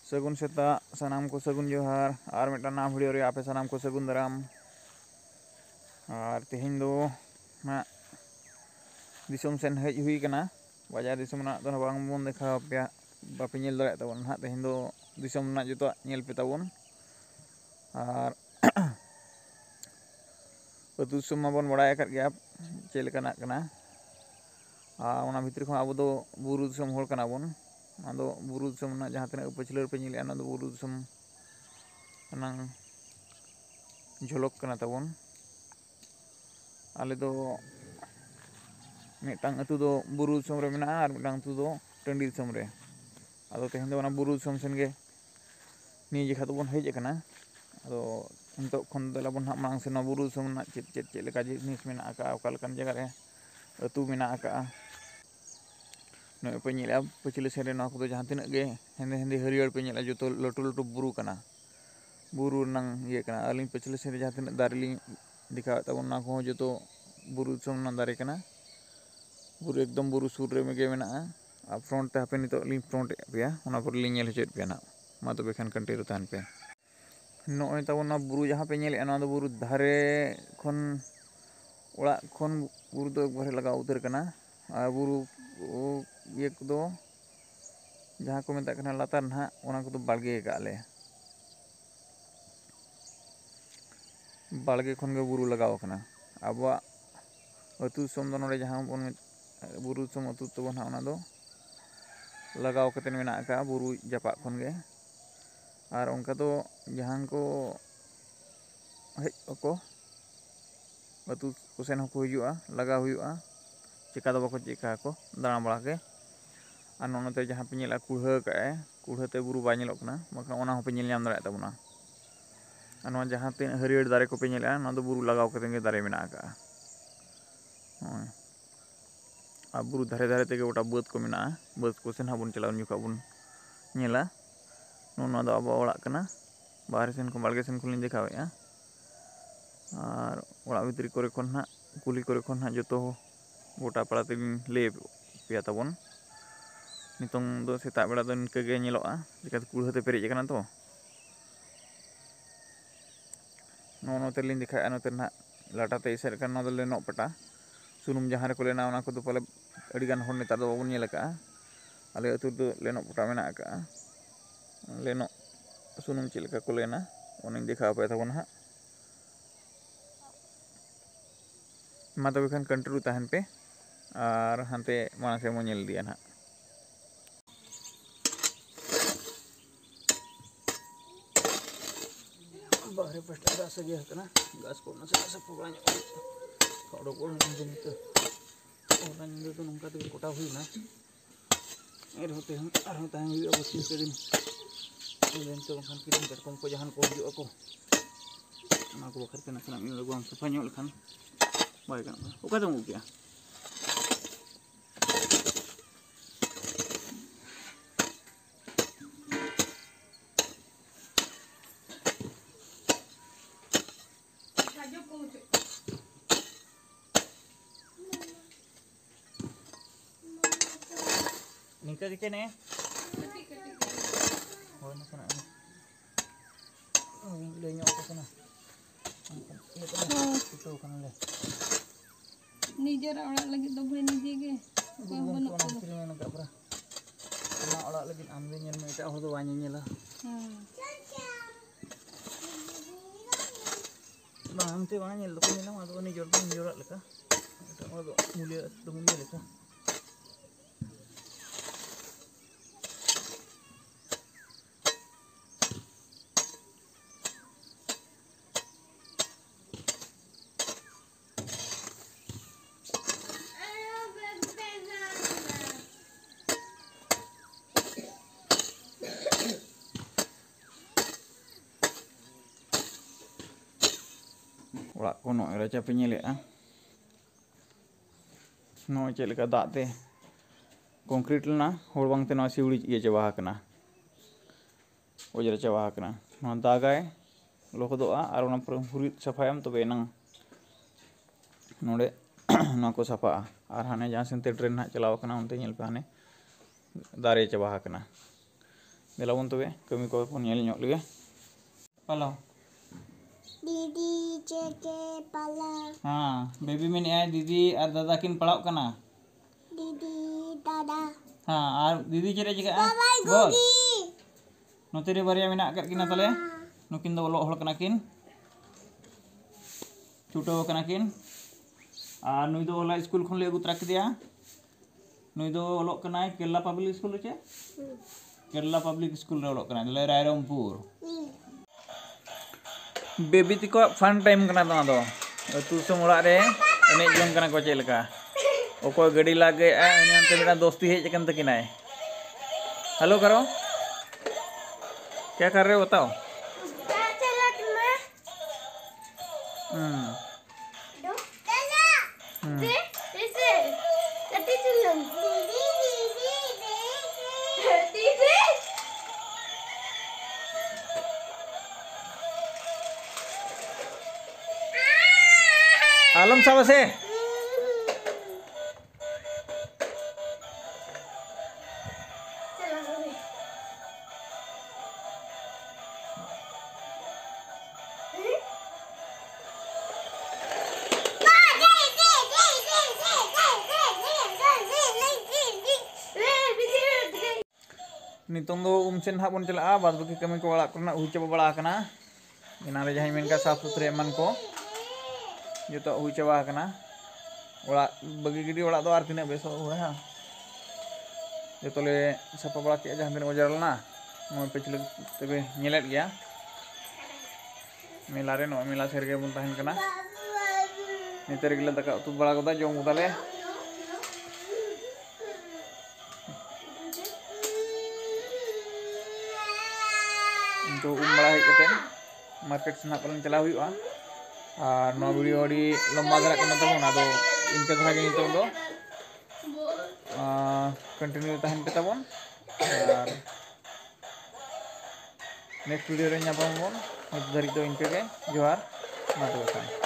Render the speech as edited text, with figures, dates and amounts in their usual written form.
सगुन सेता सानाम को सगुन जोहार और मिट्टा ना वीडियो रे आपे सानाम को सगुन दाराम और तेहें दो ना दिसोम सेन हेज हुई कना बाजार दिसोम ना तो बांग बोन देखा पे बापे नेल दाड़े ताबोन हा तेहें दो दिसोम ना जतो नेल पे ताबोन और अतु दिसोम माबोन बड़ाय आकाद गया चेल कना कना ओना भितर खन आबो दो बुरु दिसोम होड़ कना बोन आदो बुरु दिसोम ना जहां तिना पछलर पे नेल ना दो बुरु दिसोम नang झलक कना ताबोन आले दो मिटांग अतु दो बुरु दिसोम रे मेना और मिटांग अतु दो टंडी दिसोम रे आदो तेहें दो ना बुरु दिसोम सेन गे नि जेखा तो बोन हेज कना आदो नितो खन दला बोन मांग से ना बुरु दिसोम ना चेत लेका जिनिस मेना आका ओका लेकान जगह रे अतु मेना आका नय पे नेला पछले सेन रे ना को जहां तिना गे हेंदे हेंदे हरियर पे नेला जतो लटु लटु बुरु कना बुरु नang ये कना अलिंग पछले सेन रे जहां तिना दारे लिंग दिखा ताबोन ना को जतो बुरु दिसोम ना दारे कना बुरु एकदम बुरु सुर रे मेगे मेना आ फ्रंट ते हापे नितो लिंग फ्रंट पेया ओना पर लिंग नेल हेचेत पेया ना मा तो बेखान कंटिन्यू तान पे नय ताबोन ना बुरु जहां पे नेल ना दो बुरु धारे खन ओड़ा खन बुरु दो एकबारे लगा उतर कना आ बुरु ये को दो जहां को मेता कना लातार ना ओना को दो बालगे काले बालगे खन गे बुरु लगाव कना आबवा अतु दिसोम दो नोडे जहां बोन बुरु दिसोम अतु तबोन हा ओना दो लगाव कतेन मेना का बुरु जापा खन गे और उनका तो जहां को हेज को अतु कोसेन हको हिजुआ लगा हुआ चिका दो बाको चिका को दाना बड़ा के और नोनते जहां पे नेला कुढ़ा काए कुढ़ाते बुरु बा नेलोग कना बाखा ओना हो पे नेल नाम दाड़े ताबोना और नोन जहां तीन हरियर दारे को पे नेला ना दो बुरु लगाव कतेन गे दारे मेना का और बुरु धारे धारे तेगे गोटा बात को मेना बात को सेन हाबोन चलाव नुका बोन नेला नोना दो आबो ओड़ा कना बाहर सेन को बालगे सेन खुलिन देखावेआ और ओड़ा भितरी करे खन ना कुली करे खन ना जतो गोटा पड़ा ते ले पेया ताबोन नितों दो सेता बेड़ा दो इनके गे नेलोआ चिकाते कुढ़ाते पेरेज कना तो नोते लिंग दिखाया नोते ना लाटाते इसेर कन ना दो लेनो पटा सुनुम जहां रे को लेना ओना को दो पले अड़ी गान होड़ नेतार दो बाबोन नेल का आले अतु दो लेनो पटा मेना का लेनो सुनुम चेल का को लेना ओनिं दिखा पे ताबोन हा मा तो बेखान कंट्रोल ताहन पे और हानते माना से मो नेल दिया ना बाहरे पस्टा गास गया कना गास को ना से पकड़ा थोड़ो को निंदे तो ओना निंदे तो नंका तो कोटा हुई ना एर होते हम आरो ताहन हुई अब 3 दिन लेन तो खान किरिन कटकम को जहान को हिजु ako ना को बखर के ना सना इन लगो हम सफा ᱧᱚᱜ लखान बाय कना ओका दम गया निका के ने हो ना सना ले ᱧᱚᱜ को सना ये तो kana le निजरा ओड़ा लगी दो भाई निजे गे बनो को ना का परा ना ओड़ा लगी आम गे नेल में एटा हो दो वानी नेला bang te bang नेल को नेला मा दो नि जोर जोरा लेका एटा हो दो मुलिया तो मुलिया लेका ओड़ा को नो राचा पे नेलेआ नो चे लेका दाग ते कंक्रीट लेना होड़ बांगते ना सिवड़ी ये चाबा हकना ओजरा चाबा हकना ना दागाय लोहदोआ और ओना पर हुरिद सफायम तबे नंग नोडे ना को सफा और हाने जहां सेनते ट्रेन ना चलाव कना उनते नेल पे हाने दारे चाबा हकना देलाबन तबे कमी को बन नेल ᱧᱚᱜ लगे पालाव दीदी जेके पाला हाँ बेबी मेने आए दीदी और दादा किन पढ़ाओ कना दीदी दादा हाँ और दीदी चेरे जगह बाबाई गोगी नोते रे बारिया मेना कर किना तले नुकिन दो ओलोग हल कना किन छुटो कना किन और नुई दो ओला स्कूल खन ले अगु तरा किदिया नुई दो ओलोग कना केरला पब्लिक स्कूल चे केरला पब्लिक स्कूल रे ओलोग कना दले रायरंगपुर बेबी तिको फन टाइम कना दो तू सम ओड़ा रे एने जों कना को चेलका ओको गाड़ी लागे उनी अंते मेरा दोस्ती हेज कन तकिनाय हेलो करो क्या कर रहे हो बताओ आलम साहब से नितों दो उमसेन हां बन चला बाद बाकी कमी को ओड़ा करना हुई चबा बड़ा कना इना रे जहां मेनका साफ सुथरे मन को जो हुई चबा कना ओड़ा बगी गिडी ओड़ा दो आर तिना बेसो हुआ जो तोले साफा बड़ा के जहां दिन ओजरलना मोय पिछले तबे नेलेट गया मेला रे नो मेला सेरगे बन तहन कना नितर गिला दका उतु बड़ा गदा जोम उदाले तो बड़ा हेते मार्केट से पालन चला हुआ और नो वीडियो अड़ी लंबा धरा कना तबन आदो इनका धरा के नितो दो कंटिन्यू तहन पे तबन और नेक्स्ट वीडियो रे ᱧᱟᱯᱟᱢ ᱵᱚᱱ ᱱᱤᱛ ᱫᱷᱟᱹᱨᱤᱡ ᱫᱚ ᱤᱱᱠᱟᱹ ᱜᱮ ᱡᱚᱦᱟᱨ ᱢᱟ ᱛᱚᱵᱮ ᱠᱷᱟᱱ